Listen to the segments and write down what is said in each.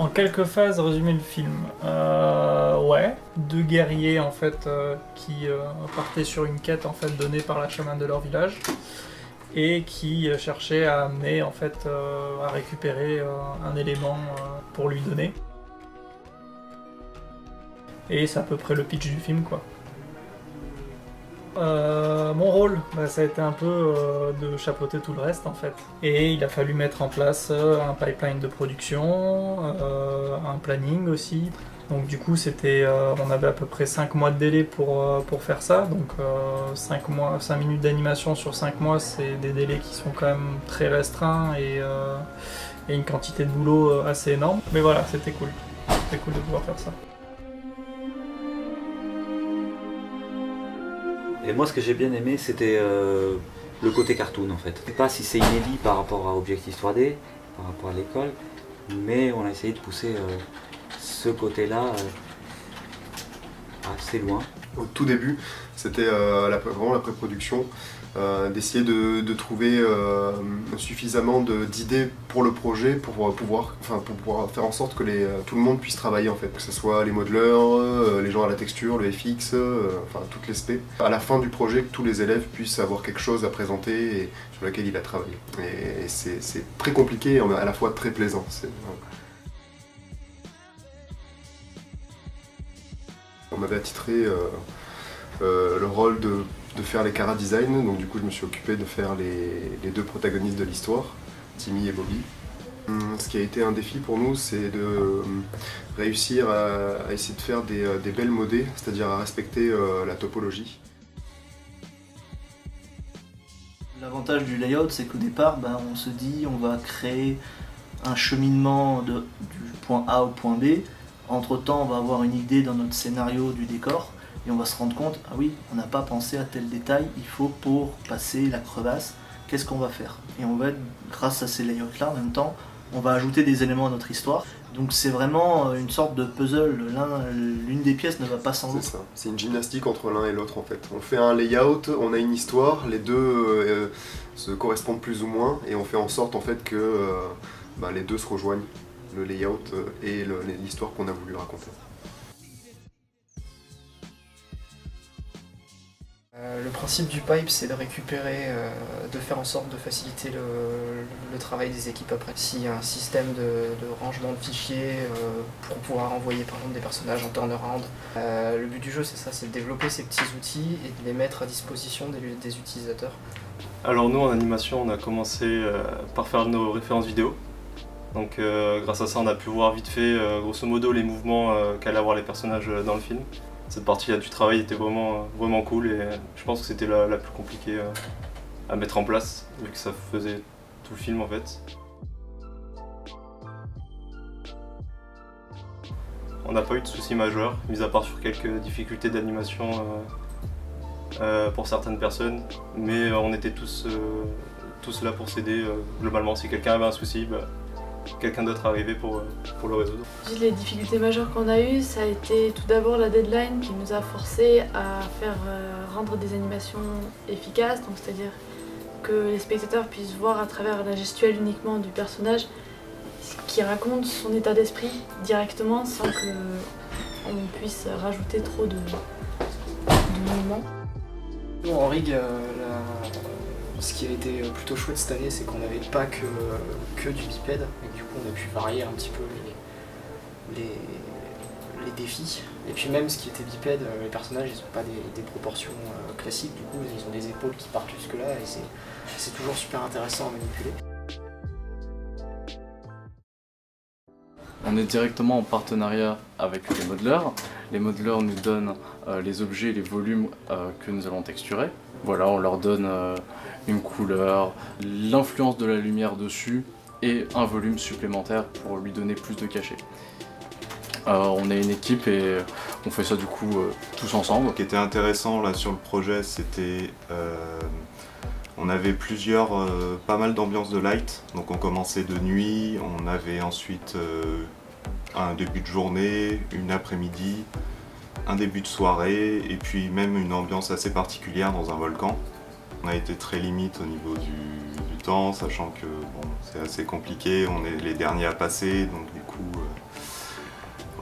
En quelques phases, résumer le film. Ouais, deux guerriers en fait qui partaient sur une quête en fait donnée par la chamane de leur village et qui cherchaient à amener en fait à récupérer un élément pour lui donner. Et c'est à peu près le pitch du film quoi. Mon rôle, ça a été un peu de chapeauter tout le reste en fait. Et il a fallu mettre en place un pipeline de production, un planning aussi. Donc du coup on avait à peu près 5 mois de délai pour faire ça. Donc 5 minutes d'animation sur 5 mois, c'est des délais qui sont quand même très restreints et une quantité de boulot assez énorme. Mais voilà, c'était cool. C'était cool de pouvoir faire ça. Et moi, ce que j'ai bien aimé, c'était le côté cartoon en fait. Je sais pas si c'est inédit par rapport à Objectif 3D, par rapport à l'école, mais on a essayé de pousser ce côté-là assez loin. Au tout débur, c'était vraiment la pré-production, d'essayer de trouver suffisamment d'idées pour le projet pour pouvoir faire en sorte que tout le monde puisse travailler en fait, que ce soit les modeleurs, les gens à la texture, le FX, enfin toutes les spé. À la fin du projet, que tous les élèves puissent avoir quelque chose à présenter et sur lequel il a travaillé. Et c'est très compliqué et à la fois très plaisant. On m'avait attitré le rôle de faire les chara design, donc du coup je me suis occupé de faire les deux protagonistes de l'histoire, Timmy et Bobby. Ce qui a été un défi pour nous, c'est de réussir à essayer de faire des belles modées, c'est-à-dire à respecter la topologie. L'avantage du layout, c'est qu'au départ, on se dit on va créer un cheminement du point A au point B. Entre-temps, on va avoir une idée dans notre scénario du décor et on va se rendre compte, ah oui, on n'a pas pensé à tel détail, il faut pour passer la crevasse, qu'est-ce qu'on va faire? Et on va, grâce à ces layouts-là, en même temps, on va ajouter des éléments à notre histoire. Donc c'est vraiment une sorte de puzzle, l'une des pièces ne va pas sans l'autre. C'est ça, c'est une gymnastique entre l'un et l'autre en fait. On fait un layout, on a une histoire, les deux se correspondent plus ou moins et on fait en sorte en fait que les deux se rejoignent, le layout et l'histoire qu'on a voulu raconter. Le principe du pipe, c'est de récupérer, de faire en sorte de faciliter le travail des équipes après. S'il y a un système de rangement de fichiers pour pouvoir envoyer par exemple des personnages en turnaround. Le but du jeu, c'est ça, c'est de développer ces petits outils et de les mettre à disposition des utilisateurs. Alors nous, en animation, on a commencé par faire nos références vidéo. Donc grâce à ça, on a pu voir vite fait, grosso modo, les mouvements qu'allaient avoir les personnages dans le film. Cette partie-là du travail était vraiment cool et je pense que c'était la plus compliquée à mettre en place, vu que ça faisait tout le film en fait. On n'a pas eu de soucis majeurs, mis à part sur quelques difficultés d'animation pour certaines personnes, mais on était tous là pour s'aider. Globalement, si quelqu'un avait un souci, quelqu'un d'autre arrivait pour le résoudre. Les difficultés majeures qu'on a eues, ça a été tout d'abord la deadline qui nous a forcé à faire rendre des animations efficaces, donc c'est-à-dire que les spectateurs puissent voir à travers la gestuelle uniquement du personnage qui raconte son état d'esprit directement sans qu'on puisse rajouter trop de mouvements. Nous, en rig, ce qui a été plutôt chouette cette année, c'est qu'on n'avait pas que du bipède, et du coup on a pu varier un petit peu les défis. Et puis même ce qui était bipède, les personnages ils n'ont pas des proportions classiques, du coup ils ont des épaules qui partent jusque là et c'est toujours super intéressant à manipuler. On est directement en partenariat avec les modeleurs. Les modeleurs nous donnent les objets, les volumes que nous allons texturer. Voilà, on leur donne une couleur, l'influence de la lumière dessus et un volume supplémentaire pour lui donner plus de cachet. On est une équipe et on fait ça du coup tous ensemble. Ce qui était intéressant là sur le projet, c'était on avait pas mal d'ambiances de light, donc on commençait de nuit, on avait ensuite un début de journée, une après-midi, un début de soirée et puis même une ambiance assez particulière dans un volcan. On a été très limite au niveau du temps, sachant que bon, c'est assez compliqué, on est les derniers à passer, donc du coup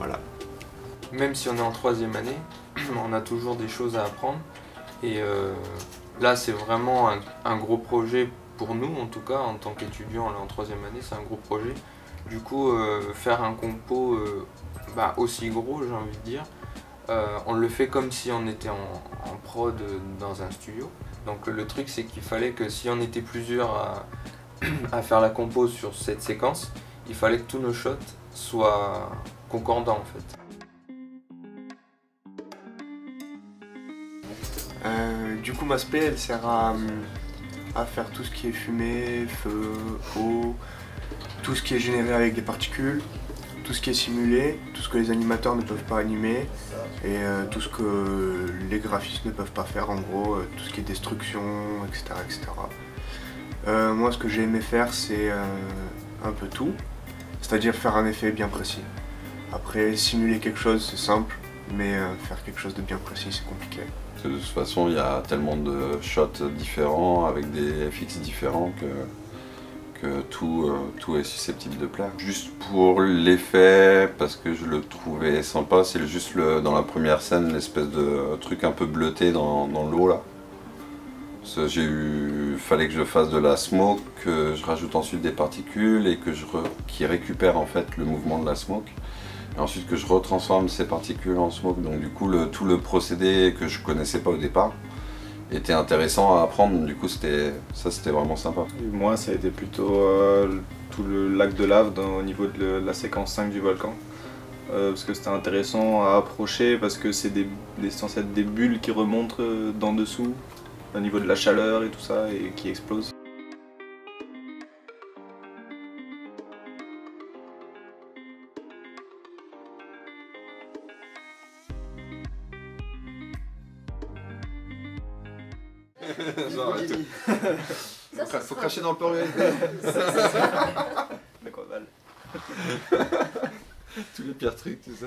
Voilà. Même si on est en 3e année, on a toujours des choses à apprendre. Et là, c'est vraiment un gros projet pour nous, en tout cas, en tant qu'étudiants en 3e année, c'est un gros projet. Du coup, faire un compo aussi gros, j'ai envie de dire, on le fait comme si on était en prod dans un studio. Donc le truc, c'est qu'il fallait que si on était plusieurs à faire la compo sur cette séquence, il fallait que tous nos shots soient concordants en fait. Du coup, ma spé, elle sert à faire tout ce qui est fumée, feu, eau, tout ce qui est généré avec des particules, tout ce qui est simulé, tout ce que les animateurs ne peuvent pas animer et tout ce que les graphistes ne peuvent pas faire, en gros, tout ce qui est destruction, etc. etc. Moi, ce que j'ai aimé faire, c'est un peu tout, c'est-à-dire faire un effet bien précis. Après, simuler quelque chose, c'est simple, mais faire quelque chose de bien précis, c'est compliqué. De toute façon, il y a tellement de shots différents, avec des FX différents, que tout est susceptible de plaire. Juste pour l'effet, parce que je le trouvais sympa, c'est juste dans la première scène, l'espèce de truc un peu bleuté dans l'eau là. Fallait que je fasse de la smoke, que je rajoute ensuite des particules et qui récupère en fait le mouvement de la smoke. Et ensuite que je retransforme ces particules en smoke. Donc du coup tout le procédé que je connaissais pas au départ était intéressant à apprendre. Du coup c'était vraiment sympa. Et moi ça a été plutôt tout le lac de lave au niveau de la séquence 5 du volcan. Parce que c'était intéressant à approcher parce que c'est censé être des bulles qui remontent d'en dessous au niveau de la chaleur et tout ça et qui explosent. Genre, faut cracher dans le porc. D'accord, mal. Tous les pires trucs, tu sais.